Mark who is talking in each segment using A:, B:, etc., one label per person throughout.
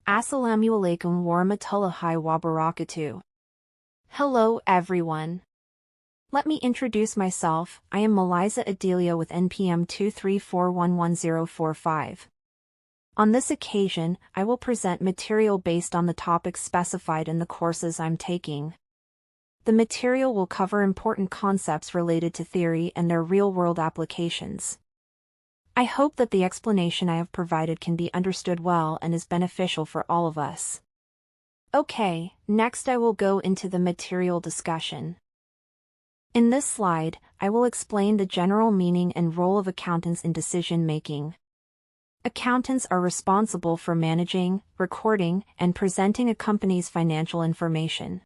A: Assalamualaikum warahmatullahi wabarakatuh. Hello everyone. Let me introduce myself. I am Meliza Adelia with NPM 234111045. On this occasion, I will present material based on the topics specified in the courses I'm taking. The material will cover important concepts related to theory and their real-world applications. I hope that the explanation I have provided can be understood well and is beneficial for all of us. Okay, next I will go into the material discussion. In this slide, I will explain the general meaning and role of accountants in decision-making. Accountants are responsible for managing, recording, and presenting a company's financial information.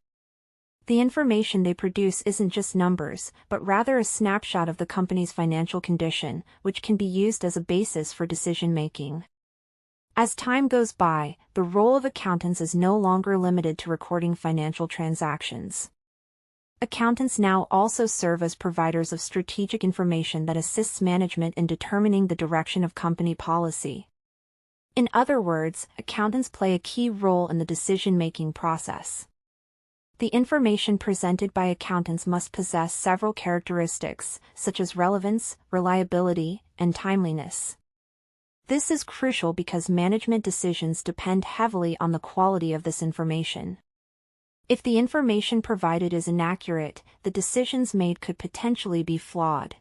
A: The information they produce isn't just numbers, but rather a snapshot of the company's financial condition, which can be used as a basis for decision-making. As time goes by, the role of accountants is no longer limited to recording financial transactions. Accountants now also serve as providers of strategic information that assists management in determining the direction of company policy. In other words, accountants play a key role in the decision-making process. The information presented by accountants must possess several characteristics, such as relevance, reliability, and timeliness. This is crucial because management decisions depend heavily on the quality of this information. If the information provided is inaccurate, the decisions made could potentially be flawed.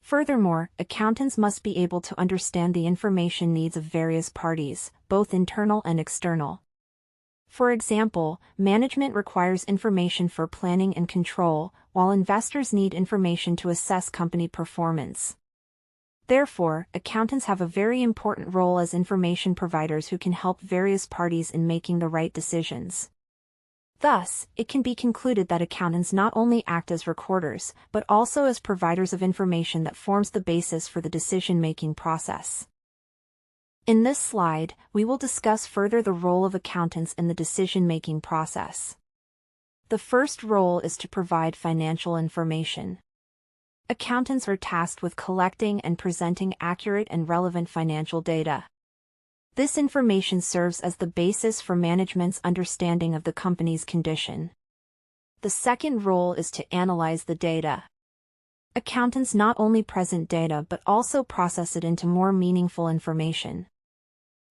A: Furthermore, accountants must be able to understand the information needs of various parties, both internal and external. For example, management requires information for planning and control, while investors need information to assess company performance. Therefore, accountants have a very important role as information providers who can help various parties in making the right decisions. Thus, it can be concluded that accountants not only act as recorders, but also as providers of information that forms the basis for the decision-making process. In this slide, we will discuss further the role of accountants in the decision-making process. The first role is to provide financial information. Accountants are tasked with collecting and presenting accurate and relevant financial data. This information serves as the basis for management's understanding of the company's condition. The second role is to analyze the data. Accountants not only present data but also process it into more meaningful information.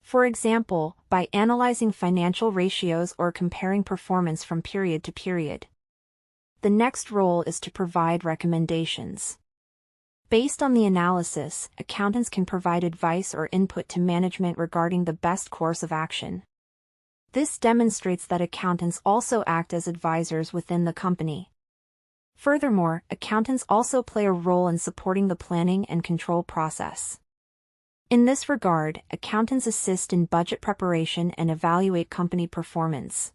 A: For example, by analyzing financial ratios or comparing performance from period to period. The next role is to provide recommendations. Based on the analysis, accountants can provide advice or input to management regarding the best course of action. This demonstrates that accountants also act as advisors within the company. Furthermore, accountants also play a role in supporting the planning and control process. In this regard, accountants assist in budget preparation and evaluate company performance.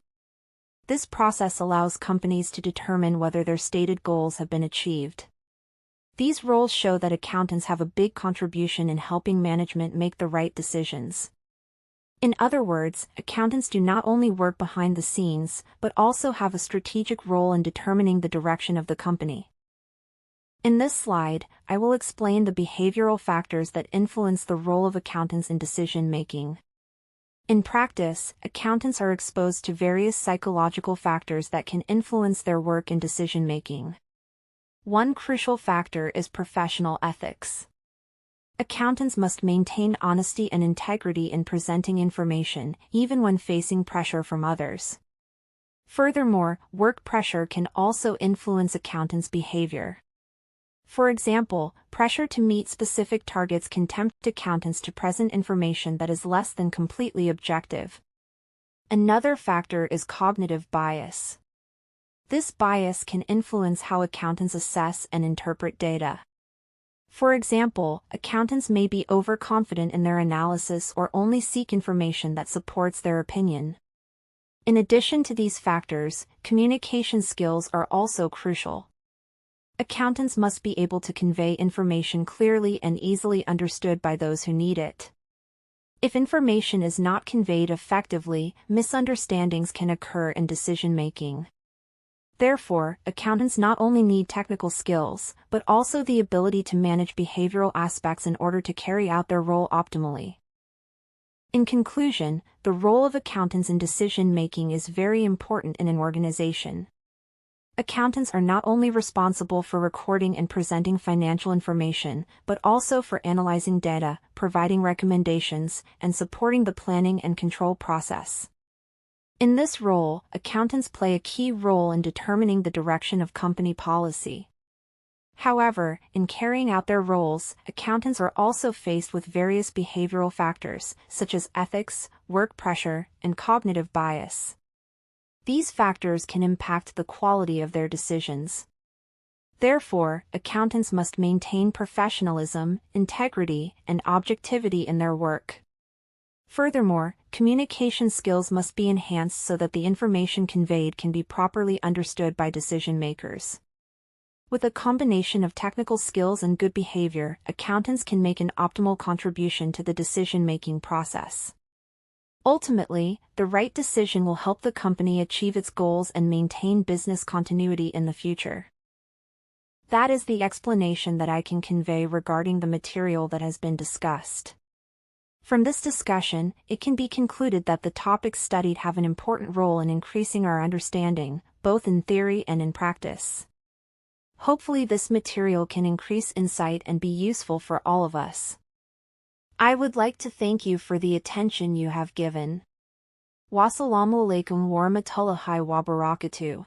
A: This process allows companies to determine whether their stated goals have been achieved. These roles show that accountants have a big contribution in helping management make the right decisions. In other words, accountants do not only work behind the scenes, but also have a strategic role in determining the direction of the company. In this slide, I will explain the behavioral factors that influence the role of accountants in decision-making. In practice, accountants are exposed to various psychological factors that can influence their work in decision-making. One crucial factor is professional ethics. Accountants must maintain honesty and integrity in presenting information, even when facing pressure from others. Furthermore, work pressure can also influence accountants' behavior. For example, pressure to meet specific targets can tempt accountants to present information that is less than completely objective. Another factor is cognitive bias. This bias can influence how accountants assess and interpret data. For example, accountants may be overconfident in their analysis or only seek information that supports their opinion. In addition to these factors, communication skills are also crucial. Accountants must be able to convey information clearly and easily understood by those who need it. If information is not conveyed effectively, misunderstandings can occur in decision-making. Therefore, accountants not only need technical skills, but also the ability to manage behavioral aspects in order to carry out their role optimally. In conclusion, the role of accountants in decision-making is very important in an organization. Accountants are not only responsible for recording and presenting financial information, but also for analyzing data, providing recommendations, and supporting the planning and control process. In this role, accountants play a key role in determining the direction of company policy. However, in carrying out their roles, accountants are also faced with various behavioral factors, such as ethics, work pressure, and cognitive bias. These factors can impact the quality of their decisions. Therefore, accountants must maintain professionalism, integrity, and objectivity in their work. Furthermore, communication skills must be enhanced so that the information conveyed can be properly understood by decision-makers. With a combination of technical skills and good behavior, accountants can make an optimal contribution to the decision-making process. Ultimately, the right decision will help the company achieve its goals and maintain business continuity in the future. That is the explanation that I can convey regarding the material that has been discussed. From this discussion, it can be concluded that the topics studied have an important role in increasing our understanding, both in theory and in practice. Hopefully this material can increase insight and be useful for all of us. I would like to thank you for the attention you have given. Wassalamu alaikum warahmatullahi wabarakatuh.